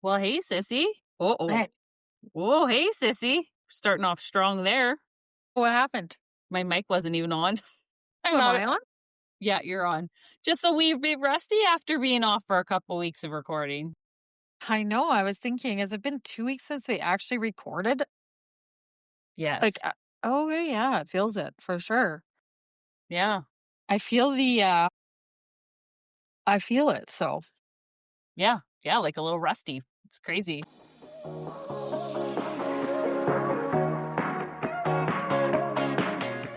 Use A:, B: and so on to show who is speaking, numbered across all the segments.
A: Well, hey, sissy. Uh-oh.
B: Hey,
A: Whoa, hey, sissy. Starting off strong there.
B: what happened?
A: My mic wasn't even on.
B: Am I on?
A: Yeah, you're on. Just a wee bit rusty after being off for a couple weeks of recording.
B: I know. I was thinking, has it been 2 weeks since we actually recorded?
A: Yes.
B: Like, oh, yeah, it feels it for sure.
A: Yeah.
B: I feel I feel it. So,
A: Yeah. Yeah, like a little rusty. It's crazy.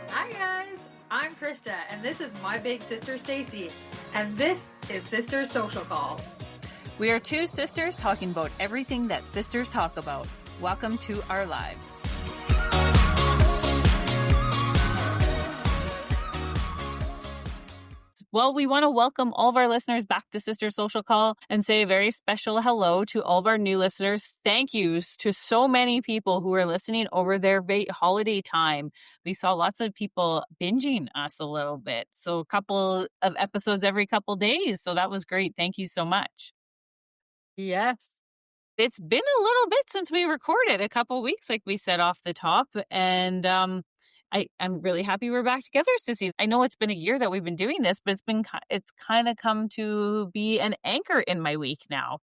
B: hi guys, I'm Krista, and this is my big sister Stacey, and this is Sister's Social Call.
A: We are two sisters talking about everything that sisters talk about. Welcome to our lives. Well, we want to welcome all of our listeners back to Sister Social Call and say a very special hello to all of our new listeners. Thank yous to so many people who are listening over their holiday time. We saw lots of people binging us a little bit. So a couple of episodes every couple days. So that was great. Thank you so much.
B: Yes.
A: It's been a little bit since we recorded, a couple weeks, like we said off the top. And I'm really happy we're back together, Sissy. I know it's been a year that we've been doing this, but it's kind of come to be an anchor in my week now.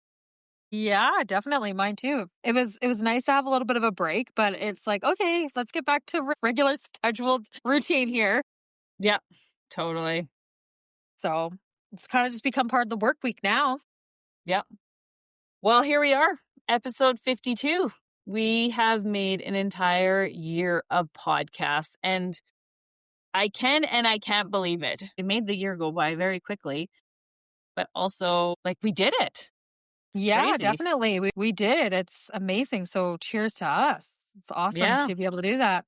B: Yeah, definitely. Mine too. It was nice to have a little bit of a break, but it's like, okay, let's get back to regular scheduled routine here.
A: Yeah, totally.
B: So it's kind of just become part of the work week now.
A: Yep. Well, here we are, episode 52. We have made an entire year of podcasts, and I can and I can't believe it. It made the year go by very quickly, but also, like, we did it.
B: Yeah,
A: Crazy.
B: definitely. We did. It's amazing. So cheers to us. It's awesome to be able to do that.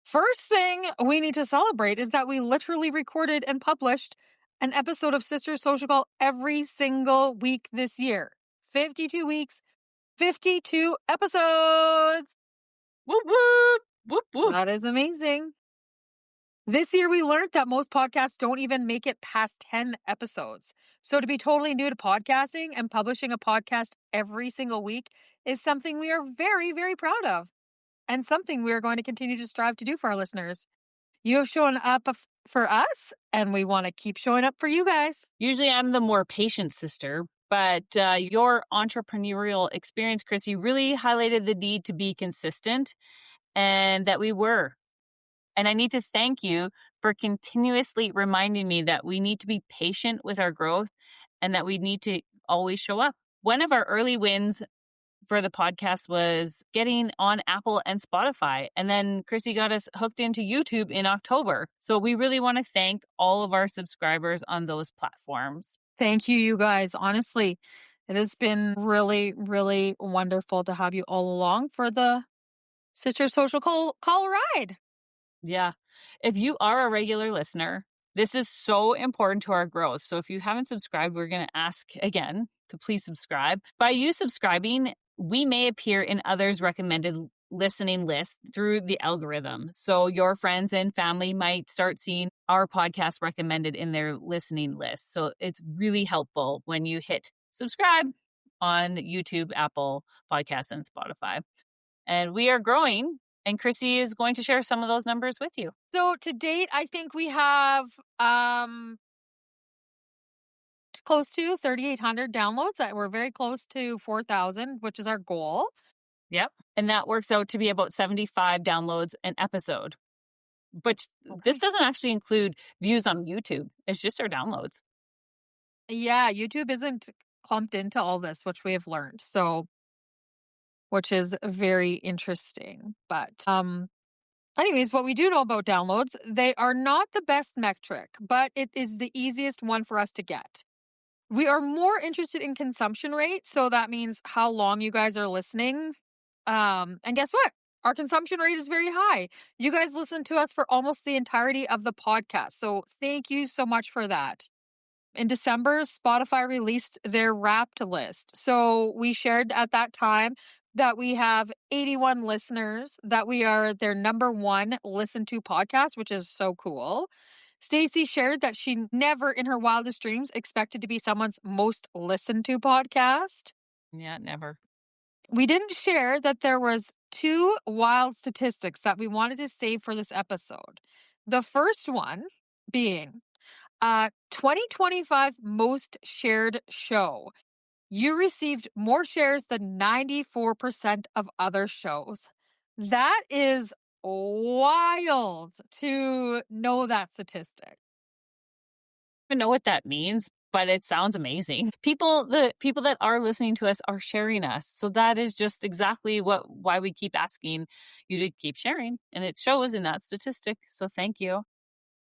B: First thing we need to celebrate is that we literally recorded and published an episode of Sister Social Call every single week this year. 52 weeks, 52 episodes.
A: Whoop, whoop, whoop, whoop.
B: That is amazing. This year, we learned that most podcasts don't even make it past 10 episodes. So to be totally new to podcasting and publishing a podcast every single week is something we are very, very proud of, and something we are going to continue to strive to do for our listeners. You have shown up for us, and we want to keep showing up for you guys.
A: Usually I'm the more patient sister, but your entrepreneurial experience, Chrissy, really highlighted the need to be consistent, and that we were. And I need to thank you for continuously reminding me that we need to be patient with our growth and that we need to always show up. One of our early wins for the podcast was getting on Apple and Spotify. And then Chrissy got us hooked into YouTube in October. So we really want to thank all of our subscribers on those platforms.
B: Thank you, you guys. Honestly, it has been really, really wonderful to have you all along for the Sister Social Call ride.
A: Yeah. If you are a regular listener, this is so important to our growth. So if you haven't subscribed, we're going to ask again to please subscribe. By you subscribing, we may appear in others' recommended listening lists through the algorithm. So your friends and family might start seeing our podcast recommended in their listening list. So it's really helpful when you hit subscribe on YouTube, Apple Podcasts, and Spotify. And we are growing. And Chrissy is going to share some of those numbers with you.
B: So to date, I think we have close to 3,800 downloads. We're very close to 4,000, which is our goal.
A: Yep. And that works out to be about 75 downloads an episode. But this doesn't actually include views on YouTube. It's just our downloads.
B: Yeah, YouTube isn't clumped into all this, which we have learned. So, which is very interesting. But anyways, what we do know about downloads, they are not the best metric, but it is the easiest one for us to get. We are more interested in consumption rate. So that means how long you guys are listening. And guess what? Our consumption rate is very high. You guys listen to us for almost the entirety of the podcast. So thank you so much for that. In December, Spotify released their Wrapped list. So we shared at that time that we have 81 listeners, that we are their number one listened to podcast, which is so cool. Stacey shared that she never in her wildest dreams expected to be someone's most listened to podcast.
A: Yeah, never.
B: We didn't share that there was two wild statistics that we wanted to save for this episode. The first one being 2025 most shared show. You received more shares than 94% of other shows. That is wild to know that statistic.
A: Even know what that means, but it sounds amazing. The people that are listening to us are sharing us. So that is just exactly why we keep asking you to keep sharing. And it shows in that statistic. So thank you.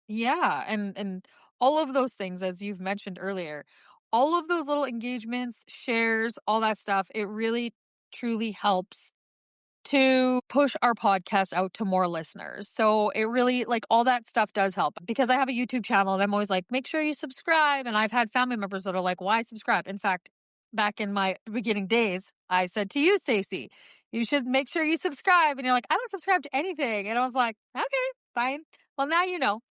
B: Yeah, and all of those things as you've mentioned earlier. All of those little engagements, shares, all that stuff, it really truly helps to push our podcast out to more listeners. So it really, like, all that stuff does help because I have a YouTube channel and I'm always like, make sure you subscribe. And I've had family members that are like, why subscribe? In fact, back in my beginning days, I said to you, Stacey, you should make sure you subscribe. And you're like, I don't subscribe to anything. And I was like, okay, fine. Well, now you know.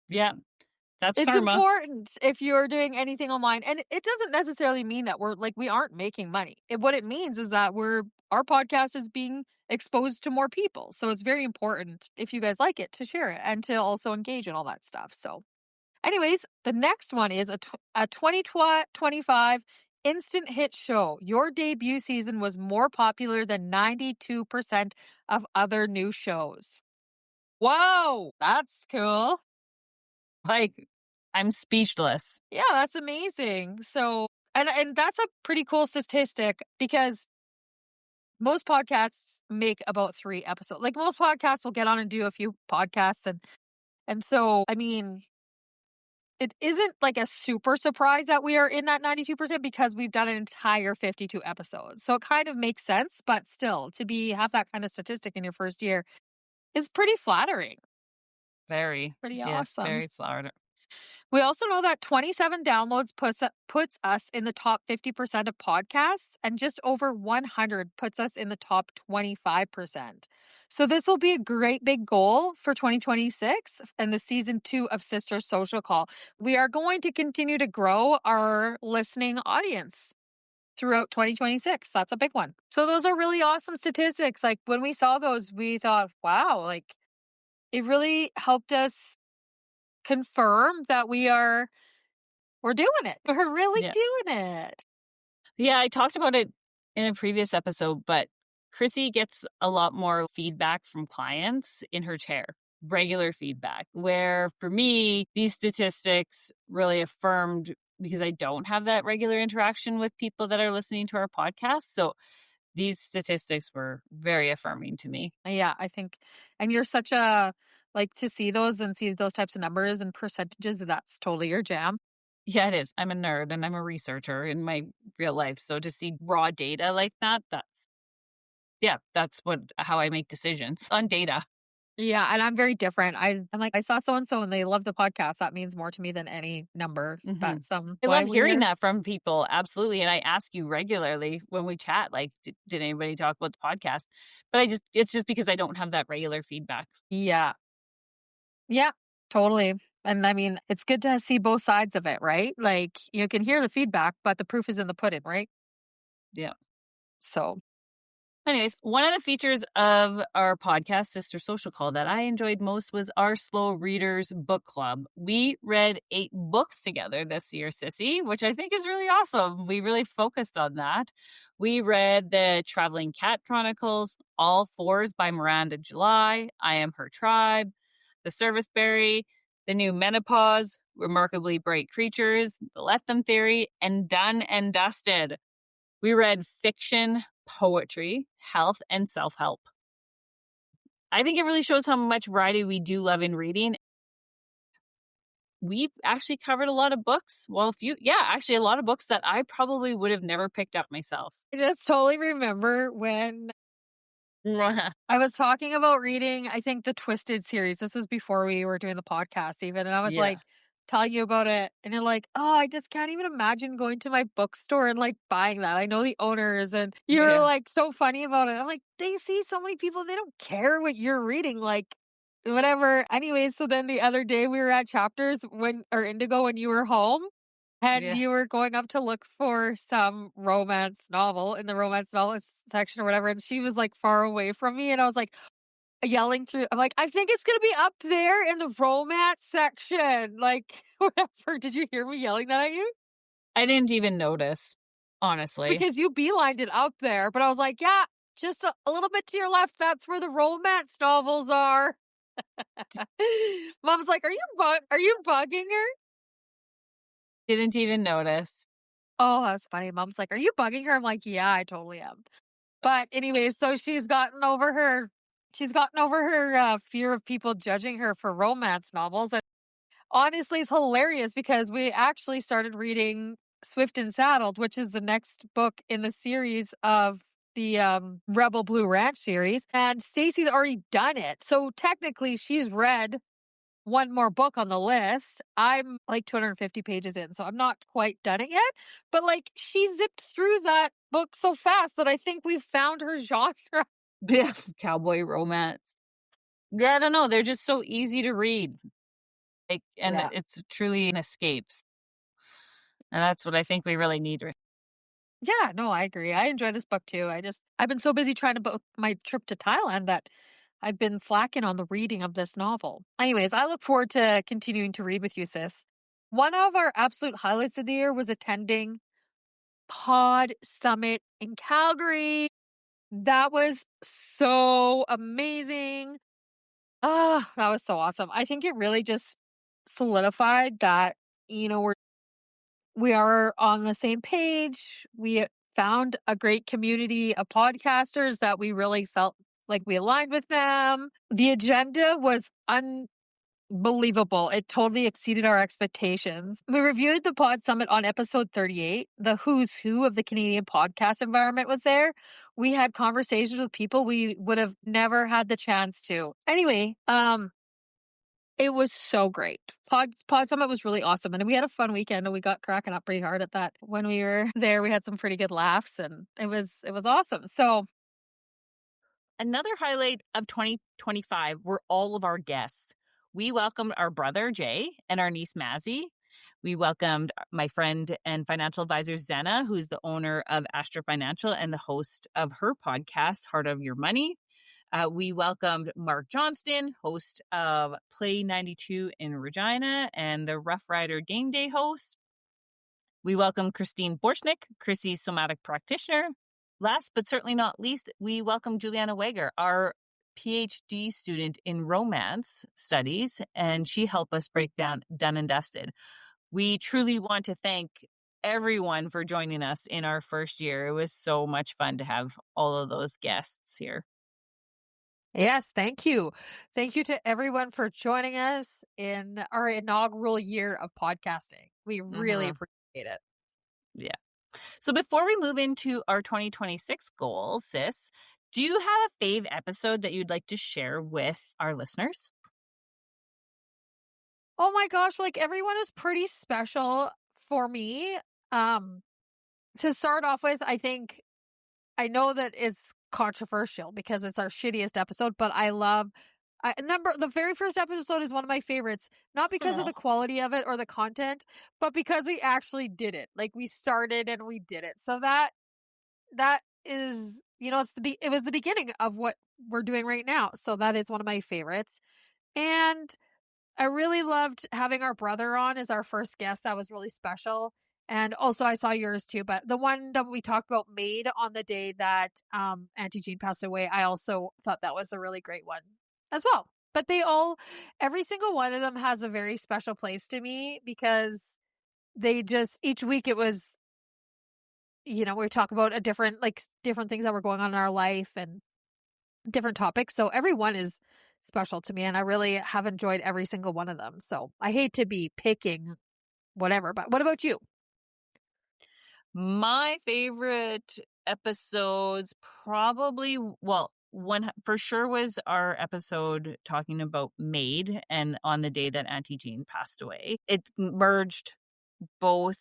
A: Yeah, that's
B: It's
A: karma.
B: important if you're doing anything online, and it doesn't necessarily mean that we aren't making money. What it means is that our podcast is being exposed to more people. So it's very important if you guys like it to share it and to also engage in all that stuff. So, anyways, the next one is a 2025 instant hit show. Your debut season was more popular than 92% of other new shows. Whoa, that's cool.
A: Like, I'm speechless.
B: Yeah, that's amazing. So, and that's a pretty cool statistic because most podcasts make about 3 episodes. Like most podcasts will get on and do a few podcasts and so I mean, it isn't like a super surprise that we are in that 92% because we've done an entire 52 episodes. So it kind of makes sense, but still to be have that kind of statistic in your first year is pretty flattering.
A: Very,
B: Pretty
A: yes,
B: awesome.
A: very Florida.
B: We also know that 27 downloads puts us in the top 50% of podcasts, and just over 100 puts us in the top 25%. So, this will be a great big goal for 2026 and the season 2 of Sister Social Call. We are going to continue to grow our listening audience throughout 2026. That's a big one. So, those are really awesome statistics. Like, when we saw those, we thought, wow, like, it really helped us confirm that we're doing it. We're really
A: Yeah.
B: doing it.
A: Yeah, I talked about it in a previous episode, but Chrissy gets a lot more feedback from clients in her chair, regular feedback. Where for me, these statistics really affirmed because I don't have that regular interaction with people that are listening to our podcast. So these statistics were very affirming to me.
B: Yeah, I think, and you're such a, like, to see those and see those types of numbers and percentages, that's totally your jam.
A: Yeah, it is. I'm a nerd and I'm a researcher in my real life. So to see raw data like that, that's how I make decisions on data.
B: Yeah, and I'm very different. I'm like, I saw so and so and they love the podcast. That means more to me than any number.
A: Hmm.
B: That's
A: I
B: why
A: love
B: we're
A: hearing
B: here.
A: that from people. Absolutely. And I ask you regularly when we chat, like, did anybody talk about the podcast? But it's just because I don't have that regular feedback.
B: Yeah. Yeah, totally. And I mean, it's good to see both sides of it, right? Like you can hear the feedback, but the proof is in the pudding, right?
A: Yeah.
B: So
A: Anyways, one of the features of our podcast, Sister Social Call, that I enjoyed most was our Slow Readers Book Club. We read 8 books together this year, Sissy, which I think is really awesome. We really focused on that. We read the Traveling Cat Chronicles, All Fours by Miranda July, I Am Her Tribe, The Serviceberry, The New Menopause, Remarkably Bright Creatures, The Let Them Theory, and Done and Dusted. We read fiction, poetry, health, and self help. I think it really shows how much variety we do love in reading. We've actually covered a lot of books. Well, actually, a lot of books that I probably would have never picked up myself.
B: I just totally remember when I was talking about reading, I think the Twisted series. This was before we were doing the podcast even. And I was
A: Yeah,
B: like telling you about it. And you're like, oh, I just can't even imagine going to my bookstore and like buying that. I know the owners and you were
A: yeah.
B: like so funny about it. I'm like, they see so many people, they don't care what you're reading. Like whatever. Anyways, so then the other day we were at Chapters or Indigo when you were home. and
A: Yeah.
B: you were going up to look for some romance novel in the romance novel section or whatever, and she was, like, far away from me, and I was, like, yelling through I'm like, "I think it's gonna be up there in the romance section," like, whatever. Did you hear me yelling that at you?
A: I didn't even notice, honestly.
B: Because you beelined it up there, but I was like, "Yeah, just a little bit to your left, that's where the romance novels are." Mom's like, are you bugging her?"
A: Didn't even notice.
B: Oh, that's funny. Mom's like, "Are you bugging her?" I'm like, "Yeah, I totally am." But anyways, so she's gotten over her, fear of people judging her for romance novels, and honestly, it's hilarious because we actually started reading Swift and Saddled, which is the next book in the series of the, Rebel Blue Ranch series, and Stacey's already done it. So technically, she's read one more book on the list. I'm like 250 pages in, so I'm not quite done it yet. But like she zipped through that book so fast that I think we've found her genre.
A: Yeah, cowboy romance. Yeah, I don't know, they're just so easy to read, like, and
B: Yeah.
A: it's truly an escapes, and that's what I think we really need right.
B: Yeah, no, I agree. I enjoy this book too. I've been so busy trying to book my trip to Thailand that I've been slacking on the reading of this novel. Anyways, I look forward to continuing to read with you, sis. One of our absolute highlights of the year was attending Pod Summit in Calgary. That was so amazing. Ah, that was so awesome. I think it really just solidified that, we are on the same page. We found a great community of podcasters that we really felt like we aligned with them. The agenda was unbelievable. It totally exceeded our expectations. We reviewed the Pod Summit on episode 38. The who's who of the Canadian podcast environment was there. We had conversations with people we would have never had the chance to. Anyway, it was so great. Pod Summit was really awesome, and we had a fun weekend, and we got cracking up pretty hard at that. When we were there, we had some pretty good laughs, and it was awesome. So,
A: Another highlight of 2025 were all of our guests. We welcomed our brother Jay and our niece Mazzy. We welcomed my friend and financial advisor Zenna, who's the owner of Astra Financial and the host of her podcast, Heart of Your Money. We welcomed Mark Johnston, host of Play 92 in Regina and the Rough Rider Game Day host. We welcome Christine Borchnick, Chrissy's somatic practitioner. Last but certainly not least, we welcome Juliana Wager, our PhD student in romance studies, and she helped us break down Done and Dusted. We truly want to thank everyone for joining us in our first year. It was so much fun to have all of those guests here.
B: yes, thank you. Thank you to everyone for joining us in our inaugural year of podcasting. We really
A: Mm-hmm.
B: appreciate it.
A: Yeah. So before we move into our 2026 goals, sis, do you have a fave episode that you'd like to share with our listeners?
B: Oh my gosh, like everyone is pretty special for me. Um, to start off with, I know that it's controversial because it's our shittiest episode, but the very first episode is one of my favorites, not because of
A: Aw.
B: the quality of it or the content, but because we actually did it. Like we started and we did it. So that is, it was the beginning of what we're doing right now. So that is one of my favorites. And I really loved having our brother on as our first guest. That was really special. And also I saw yours too, but the one that we talked about Made on the day that Auntie Jean passed away, I also thought that was a really great one as well. But every single one of them has a very special place to me because each week it was, we talk about different things that were going on in our life and different topics. So every one is special to me, and I really have enjoyed every single one of them. So I hate to be picking whatever, but what about you?
A: My favorite episodes probably, well, one for sure was our episode talking about Maid and on the day that Auntie Jean passed away. It merged both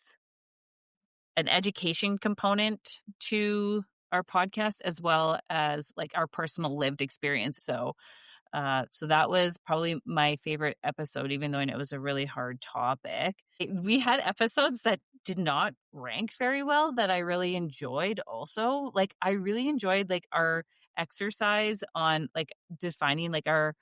A: an education component to our podcast as well as like our personal lived experience. So So that was probably my favorite episode, even though I know it was a really hard topic. We had episodes that did not rank very well that I really enjoyed also. Like I really enjoyed like our exercise on like defining like our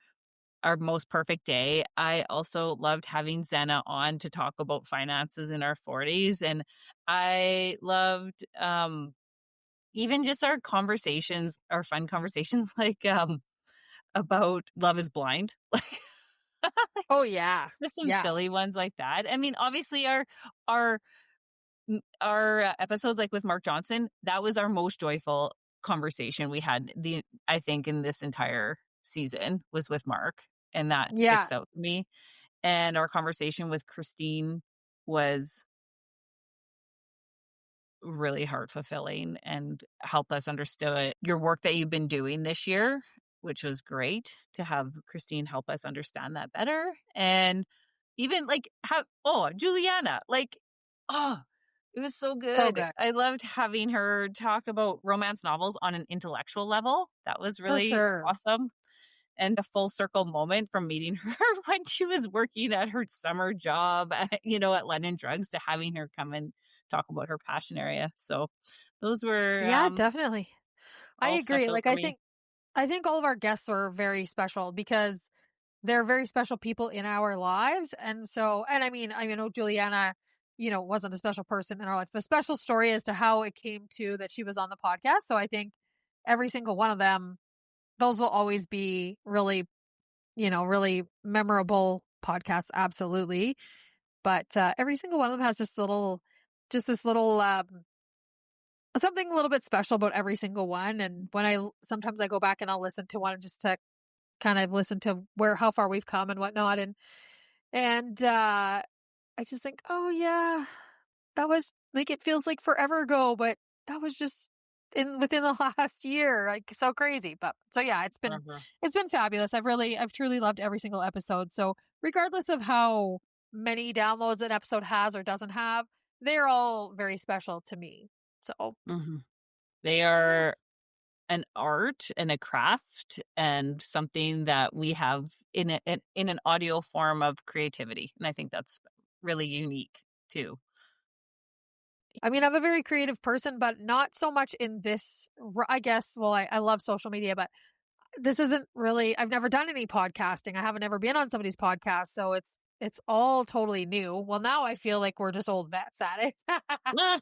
A: most perfect day. I also loved having Zenna on to talk about finances in our 40s, and I loved even just our conversations, our fun conversations like about Love is Blind. Like
B: Oh, yeah.
A: just some
B: Yeah.
A: silly ones like that. I mean, obviously our our episodes like with Mark Johnson, that was our most joyful conversation we had I think in this entire season was with Mark, and that
B: Yeah.
A: sticks out to me. And our conversation with Christine was really heart fulfilling and help us understood your work that you've been doing this year, which was great to have Christine help us understand that better. And even like how, oh, Juliana, like, oh, it was so
B: So
A: good.
B: good.
A: I loved having her talk about romance novels on an intellectual level. That was
B: For
A: really
B: sure.
A: awesome. And a full circle moment from meeting her when she was working at her summer job, at London Drugs to having her come and talk about her passion area. So those were
B: Yeah, definitely. I
A: all stuck
B: agree.
A: out
B: Like
A: for me.
B: I think all of our guests were very special because they're very special people in our lives. And so, and I know Juliana, wasn't a special person in our life. The special story as to how it came to that she was on the podcast. So I think every single one of them, those will always be really, really memorable podcasts. Absolutely. But every single one of them has just this little, something a little bit special about every single one. And sometimes I go back and I'll listen to one just to kind of listen to how far we've come and whatnot. And I just think, oh yeah, that was like, it feels like forever ago, but that was just within the last year, like so crazy. But so yeah,
A: Mhm.
B: it's been fabulous. I've truly loved every single episode. So regardless of how many downloads an episode has or doesn't have, they're all very special to me. So
A: Mhm. They
B: yeah.
A: are an art and a craft and something that we have in an audio form of creativity. And I think that's really unique too.
B: I mean, I'm a very creative person, but not so much in this. I guess, well, I love social media, but this isn't really, I've never done any podcasting. I haven't ever been on somebody's podcast. So it's all totally new. Well, now I feel like we're just old vets at it. I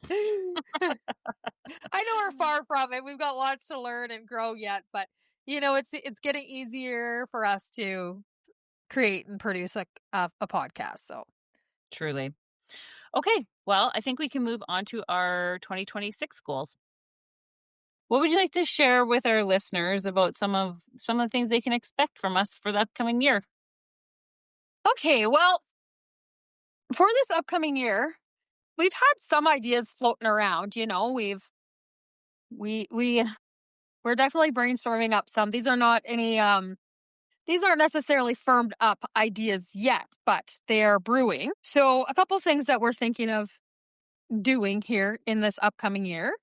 B: know we're far from it. We've got lots to learn and grow yet, but it's getting easier for us to create and produce a podcast. So
A: Truly. Okay, well, I think we can move on to our 2026 goals. What would you like to share with our listeners about some of the things they can expect from us for the upcoming year?
B: okay, well, for this upcoming year, we've had some ideas floating around. We we're definitely brainstorming up some. These aren't necessarily firmed up ideas yet, but they are brewing. So a couple things that we're thinking of doing here in this upcoming year.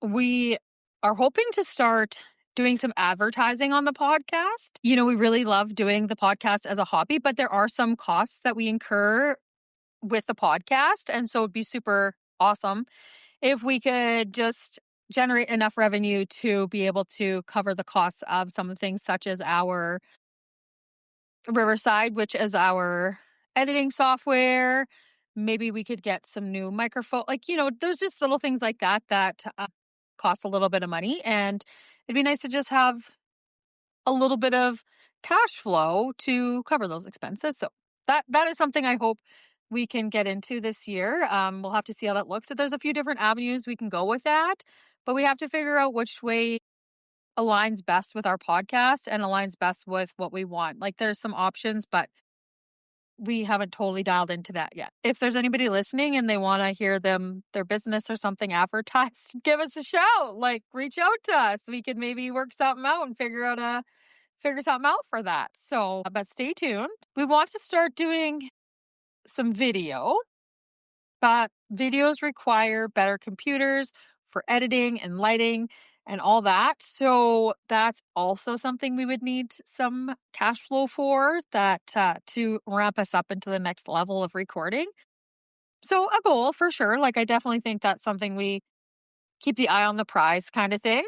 B: We are hoping to start doing some advertising on the podcast. We really love doing the podcast as a hobby, but there are some costs that we incur with the podcast. And so it'd be super awesome if we could just generate enough revenue to be able to cover the costs of some things such as our Riverside, which is our editing software. Maybe we could get some new microphone. Like, there's just little things like that that cost a little bit of money. And it'd be nice to just have a little bit of cash flow to cover those expenses. So that is something I hope we can get into this year. We'll have to see how that looks. So there's a few different avenues we can go with that, but we have to figure out which way aligns best with our podcast and aligns best with what we want. Like there's some options, but we haven't totally dialed into that yet. If there's anybody listening and they want to hear their business or something advertised, give us a shout. Like reach out to us. We could maybe work something out and figure something out for that. So, but stay tuned. We want to start doing some video, but videos require better computers for editing and lighting. and all that. So that's also something we would need some cash flow for that to ramp us up into the next level of recording. So a goal for sure. Like I definitely think that's something we keep the eye on the prize kind of thing.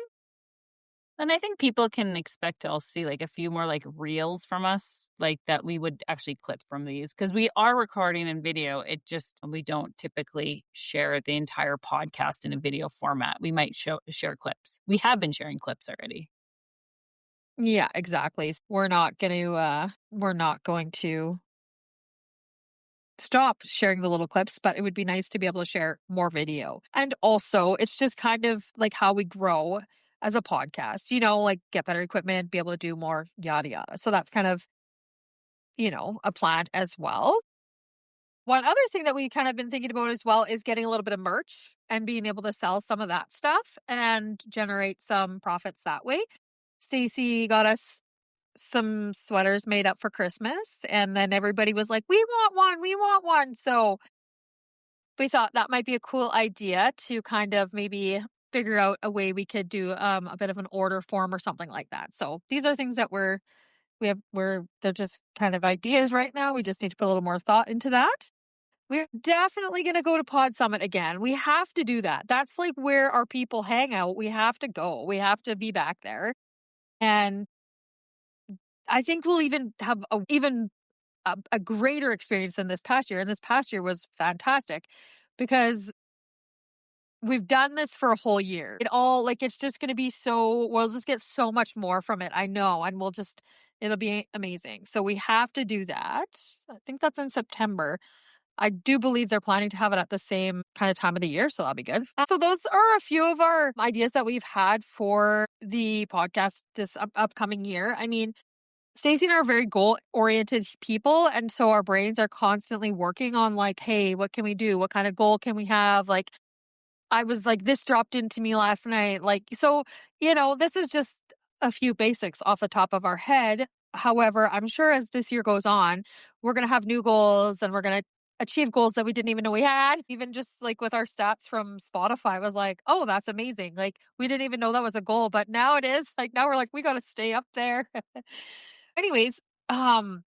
A: And I think people can expect to also see like a few more like reels from us, like that we would actually clip from these because we are recording in video. It just, we don't typically share the entire podcast in a video format. We might share clips. We have been sharing clips already.
B: Yeah, exactly. We're not going to stop sharing the little clips, but it would be nice to be able to share more video. And also, it's just kind of like how we grow as a podcast, like get better equipment, be able to do more, yada, yada. So that's kind of, a plan as well. One other thing that we kind of been thinking about as well is getting a little bit of merch and being able to sell some of that stuff and generate some profits that way. Stacey got us some sweaters made up for Christmas, and then everybody was like, "We want one, we want one." So we thought that might be a cool idea to kind of maybe figure out a way we could do a bit of an order form or something like that. So these are things that they're just kind of ideas right now. We just need to put a little more thought into that. We're definitely going to go to Pod Summit again. We have to do that. That's like where our people hang out. We have to go. We have to be back there. And I think we'll even have a greater experience than this past year. And this past year was fantastic because we've done this for a whole year. It's just going to be we'll just get so much more from it. I know. And it'll be amazing. So we have to do that. I think that's in September. I do believe they're planning to have it at the same kind of time of the year, so that'll be good. So those are a few of our ideas that we've had for the podcast this upcoming year. I mean, Stacey and I are very goal-oriented people, and so our brains are constantly working on like, hey, what can we do? What kind of goal can we have? Like, I was like, this dropped into me last night. Like, so, this is just a few basics off the top of our head. However, I'm sure as this year goes on, we're going to have new goals and we're going to achieve goals that we didn't even know we had. Even just like with our stats from Spotify, I was like, oh, that's amazing. Like, we didn't even know that was a goal, but now it is. Like, now we're like, we got to stay up there. Anyways, um,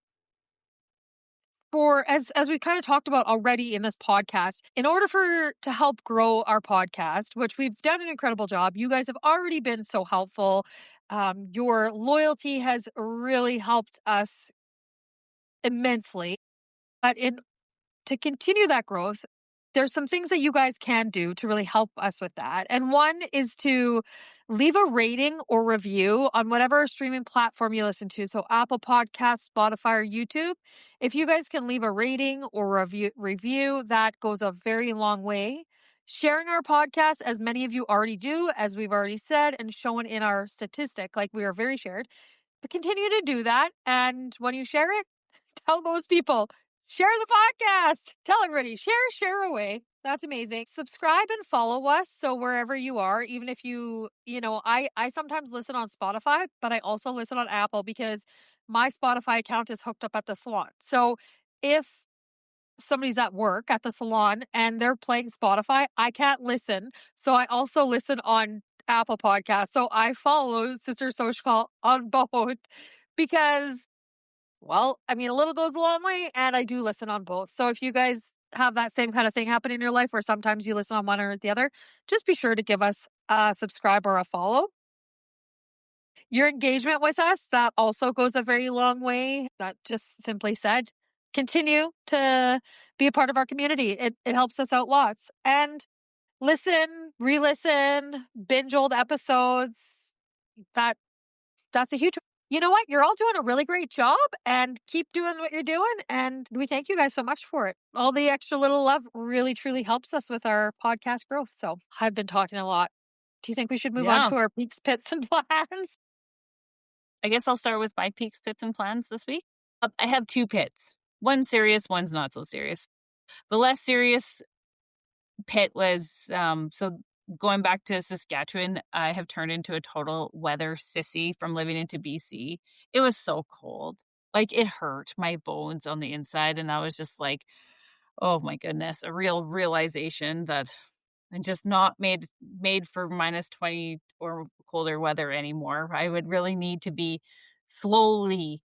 B: for as we kind of talked about already in this podcast, in order for to help grow our podcast, which we've done an incredible job, you guys have already been so helpful. Your loyalty has really helped us immensely. But in to continue that growth, there's some things that you guys can do to really help us with that. And one is to leave a rating or review on whatever streaming platform you listen to. So Apple Podcasts, Spotify, or YouTube. If you guys can leave a rating or review, that goes a very long way. Sharing our podcast, as many of you already do, as we've already said, and shown in our statistic, like we are very shared. But continue to do that. And when you share it, tell those people. Share the podcast. Tell everybody. Share away. That's amazing. Subscribe and follow us. So wherever you are, even if I sometimes listen on Spotify, but I also listen on Apple because my Spotify account is hooked up at the salon. So if somebody's at work at the salon and they're playing Spotify, I can't listen. So I also listen on Apple Podcasts. So I follow Sister Social on both because I mean, a little goes a long way, and I do listen on both. So if you guys have that same kind of thing happen in your life where sometimes you listen on one or the other, just be sure to give us a subscribe or a follow. Your engagement with us, that also goes a very long way. That just simply said, continue to be a part of our community. It helps us out lots. And listen, re-listen, binge old episodes. That That's a huge You know what? You're all doing a really great job and keep doing what you're doing. And we thank you guys so much for it. All the extra little love really, truly helps us with our podcast growth. So I've been talking a lot. Do you think we should move on
A: Yeah.
B: to our peaks, pits, and plans?
A: I guess I'll start with my peaks, pits, and plans this week. I have two pits. One's serious, one's not so serious. The less serious pit was so going back to Saskatchewan, I have turned into a total weather sissy from living into BC. It was so cold. Like it hurt my bones on the inside. And I was just like, oh my goodness, a real realization that and just not made for -20 or colder weather anymore. I would really need to be slowly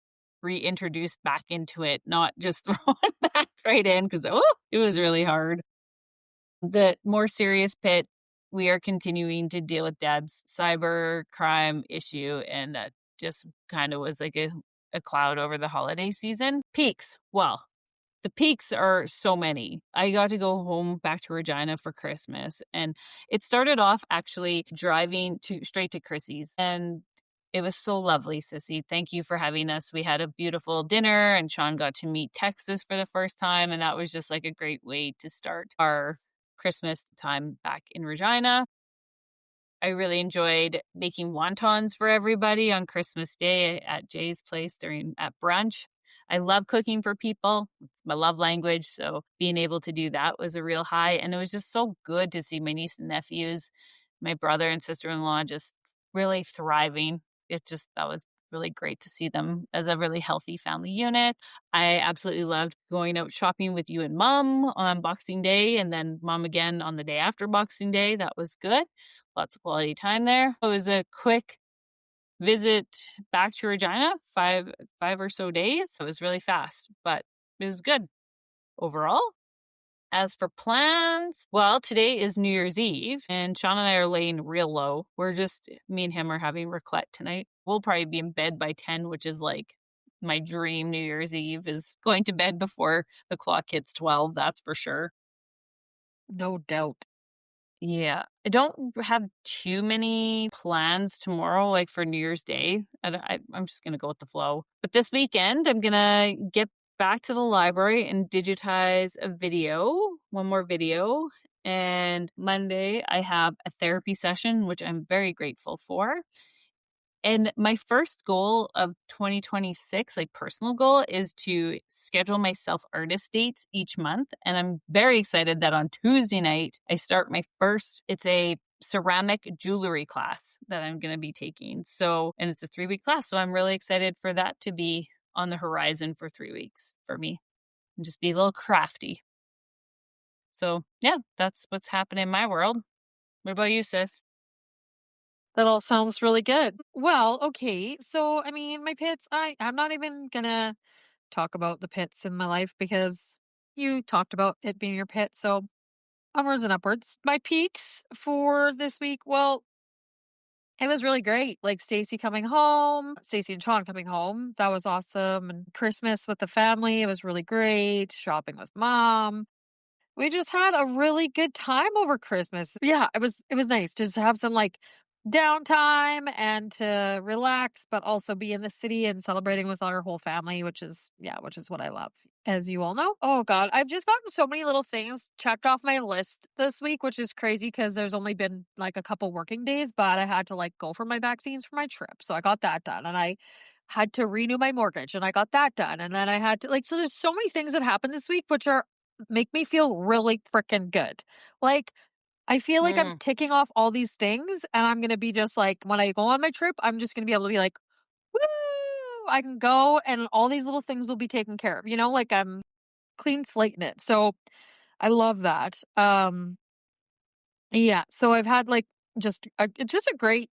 A: reintroduced back into it, not just thrown back right in because it was really hard. The more serious pit, we are continuing to deal with dad's cyber crime issue, and that just kind of was like a cloud over the holiday season. Peaks. Well, the peaks are so many. I got to go home back to Regina for Christmas, and it started off actually driving to straight to Chrissy's, and it was so lovely, Sissy. Thank you for having us. We had a beautiful dinner, and Sean got to meet Texas for the first time, and that was just like a great way to start our Christmas time back in Regina. I really enjoyed making wontons for everybody on Christmas Day at Jay's place at brunch. I love cooking for people. It's my love language, so being able to do that was a real high, and it was just so good to see my niece and nephews, my brother and sister-in-law just really thriving. That was really great to see them as a really healthy family unit. I absolutely loved going out shopping with you and mom on Boxing Day, and then mom again on the day after Boxing Day. That was good. Lots of quality time there. It was a quick visit back to Regina, five or so days. It was really fast, but it was good overall. As for plans, well, today is New Year's Eve, and Sean and I are laying real low. Me and him are having raclette tonight. We'll probably be in bed by 10, which is like my dream New Year's Eve is going to bed before the clock hits 12, that's for sure.
B: No doubt.
A: Yeah. I don't have too many plans tomorrow, like for New Year's Day. I'm just going to go with the flow. But this weekend, I'm going to get back to the library and digitize one more video. And Monday, I have a therapy session, which I'm very grateful for. And my first goal of 2026, like personal goal, is to schedule myself artist dates each month. And I'm very excited that on Tuesday night, I start it's a ceramic jewelry class that I'm going to be taking. And it's a 3-week class. So I'm really excited for that to be on the horizon for 3 weeks for me and just be a little crafty. So yeah, that's what's happening in my world. What about you, sis?
B: That all sounds really good. Well, okay. So, I mean, my pits, I'm not even gonna talk about the pits in my life because you talked about it being your pit. So, onwards and upwards. My peaks for this week, well, it was really great. Like Stacey and Sean coming home. That was awesome. And Christmas with the family, it was really great. Shopping with mom. We just had a really good time over Christmas. Yeah, it was nice to just have some like downtime and to relax, but also be in the city and celebrating with our whole family, which is what I love. As you all know. Oh god, I've just gotten so many little things checked off my list this week, which is crazy because there's only been like a couple working days, but I had to like go for my vaccines for my trip. So I got that done, and I had to renew my mortgage, and I got that done. And then I had to so there's so many things that happened this week which are make me feel really freaking good. Like, I feel like I'm
A: Mm.
B: ticking off all these things, and I'm gonna be just like, when I go on my trip, I'm just gonna be able to be like, woo! I can go, and all these little things will be taken care of. Like I'm clean slating it. So I love that. Yeah. So I've had like just a great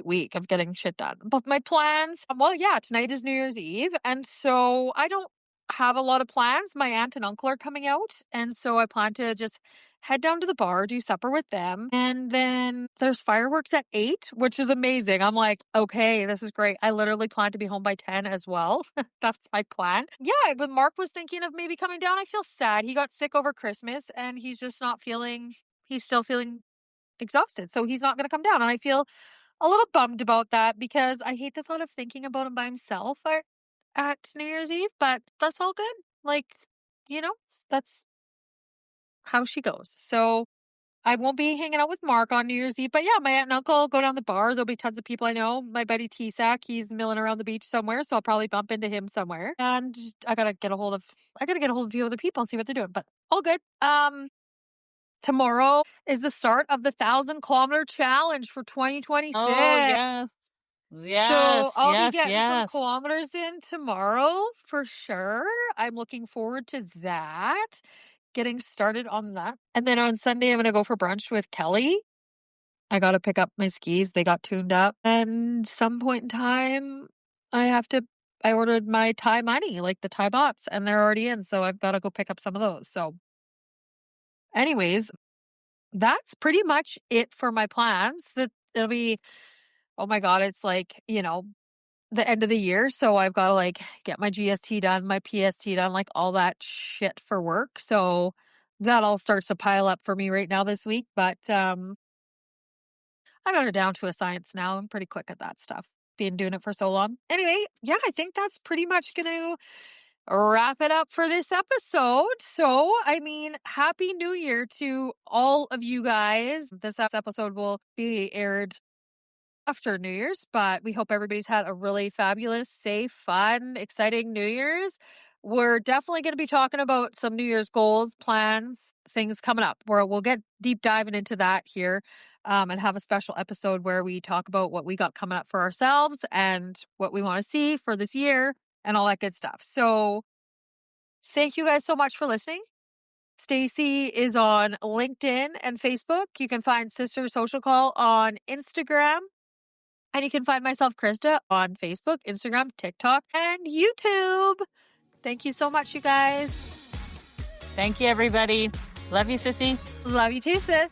B: week of getting shit done. But my plans, well, yeah, tonight is New Year's Eve. And so I don't have a lot of plans. My aunt and uncle are coming out. And so I plan to just head down to the bar, do supper with them. And then there's fireworks at 8, which is amazing. I'm like, okay, this is great. I literally plan to be home by 10 as well. That's my plan. Yeah, but Mark was thinking of maybe coming down. I feel sad. He got sick over Christmas and he's still feeling exhausted. So he's not going to come down. And I feel a little bummed about that because I hate the thought of thinking about him by himself at New Year's Eve, but that's all good. Like, you know, that's how she goes. So I won't be hanging out with Mark on New Year's Eve, but yeah, my aunt and uncle go down the bar. There'll be tons of people I know. My buddy T-Sack, he's milling around the beach somewhere, so I'll probably bump into him somewhere. And I gotta get a hold of a few other people and see what they're doing, but all good. Tomorrow is the start of the 1,000-kilometer challenge for
A: Oh,
B: 2026.
A: yes.
B: So
A: Yes,
B: I'll be
A: yes,
B: getting some
A: yes.
B: kilometers in tomorrow for sure. I'm looking forward to that. getting started on that. And then on Sunday, I'm going to go for brunch with Kelly. I got to pick up my skis. They got tuned up. And some point in time, I ordered my Thai money, like the Thai bots, and they're already in. So I've got to go pick up some of those. So, anyways, that's pretty much it for my plans. That it'll be, oh my God, it's like, the end of the year. So I've got to like get my GST done, my PST done, like all that shit for work. So that all starts to pile up for me right now this week. But I got it down to a science now. I'm pretty quick at that stuff, being doing it for so long. Anyway, yeah, I think that's pretty much going to wrap it up for this episode. So, I mean, Happy New Year to all of you guys. This episode will be aired after New Year's, but we hope everybody's had a really fabulous, safe, fun, exciting New Year's. We're definitely going to be talking about some New Year's goals, plans, things coming up where we'll get deep diving into that here and have a special episode where we talk about what we got coming up for ourselves and what we want to see for this year and all that good stuff. So thank you guys so much for listening. Stacey is on LinkedIn and Facebook. You can find Sister Social Call on Instagram. And you can find myself, Krista, on Facebook, Instagram, TikTok, and YouTube. Thank you so much, you guys.
A: Thank you, everybody. Love you, sissy.
B: Love you too, sis.